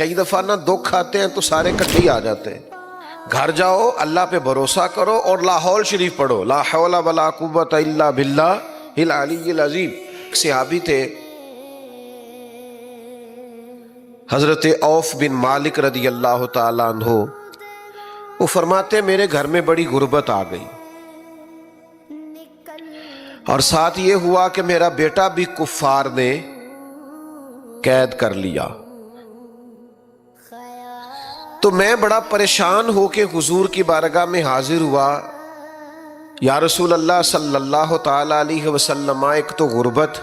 کئی دفعہ نا دکھ آتے ہیں تو سارے کٹھے ہی آ جاتے ہیں. گھر جاؤ، اللہ پہ بھروسہ کرو اور لاحول شریف پڑھو، لا حول ولا قوت الا باللہ العلی العظیم. صحابی تھے حضرت عوف بن مالک رضی اللہ تعالیٰ عنہ. وہ فرماتے میرے گھر میں بڑی غربت آ گئی، اور ساتھ یہ ہوا کہ میرا بیٹا بھی کفار نے قید کر لیا. تو میں بڑا پریشان ہو کے حضور کی بارگاہ میں حاضر ہوا. یا رسول اللہ صلی اللہ تعالی علیہ وسلم، ایک تو غربت،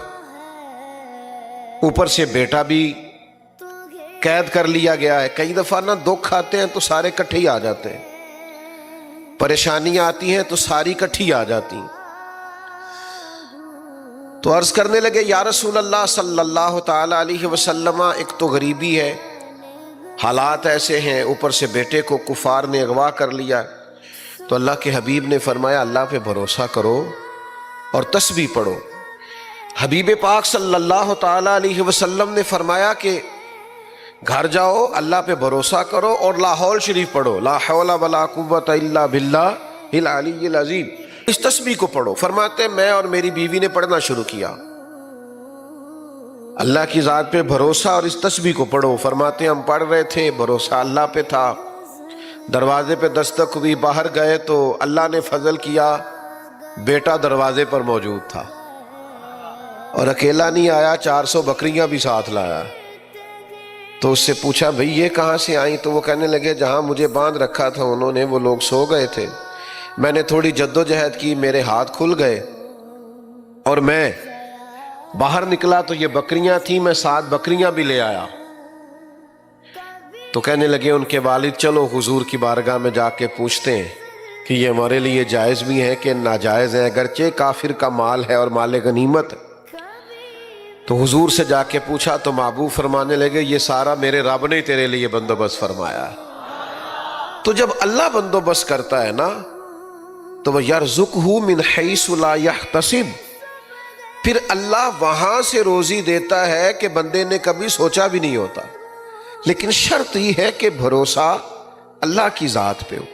اوپر سے بیٹا بھی قید کر لیا گیا ہے. کئی دفعہ نا دکھ آتے ہیں تو سارے کٹھے ہی آ جاتے ہیں، پریشانیاں آتی ہیں تو ساری کٹھی آ جاتی ہیں. تو عرض کرنے لگے یا رسول اللہ صلی اللہ تعالی علیہ وسلم، ایک تو غریبی ہے، حالات ایسے ہیں، اوپر سے بیٹے کو کفار نے اغوا کر لیا. تو اللہ کے حبیب نے فرمایا اللہ پہ بھروسہ کرو اور تسبیح پڑھو. حبیب پاک صلی اللہ تعالی علیہ وسلم نے فرمایا کہ گھر جاؤ، اللہ پہ بھروسہ کرو اور لاحول شریف پڑھو، لا حول ولا قوت الا باللہ العلی العظیم. اس تسبیح کو پڑھو. فرماتے میں اور میری بیوی نے پڑھنا شروع کیا. اللہ کی ذات پہ بھروسہ اور اس تسبیح کو پڑھو. فرماتے ہم پڑھ رہے تھے، بھروسہ اللہ پہ تھا. دروازے پہ دستک ہوئی، باہر گئے تو اللہ نے فضل کیا، بیٹا دروازے پر موجود تھا اور اکیلا نہیں آیا، 400 بکریاں بھی ساتھ لایا. تو اس سے پوچھا بھئی یہ کہاں سے آئیں؟ تو وہ کہنے لگے جہاں مجھے باندھ رکھا تھا انہوں نے، وہ لوگ سو گئے تھے، میں نے تھوڑی جدوجہد کی، میرے ہاتھ کھل گئے اور میں باہر نکلا تو یہ بکریاں تھیں، میں 7 بکریاں بھی لے آیا. تو کہنے لگے ان کے والد چلو حضور کی بارگاہ میں جا کے پوچھتے ہیں کہ یہ ہمارے لیے جائز بھی ہے کہ ناجائز ہے، اگرچہ کافر کا مال ہے اور مال غنیمت. تو حضور سے جا کے پوچھا تو محبوب فرمانے لگے یہ سارا میرے رب نے تیرے لیے بندوبست فرمایا. تو جب اللہ بندوبست کرتا ہے نا تو وہ یرزقہ من حیث لا یحتسب، پھر اللہ وہاں سے روزی دیتا ہے کہ بندے نے کبھی سوچا بھی نہیں ہوتا. لیکن شرط یہ ہے کہ بھروسہ اللہ کی ذات پہ ہو.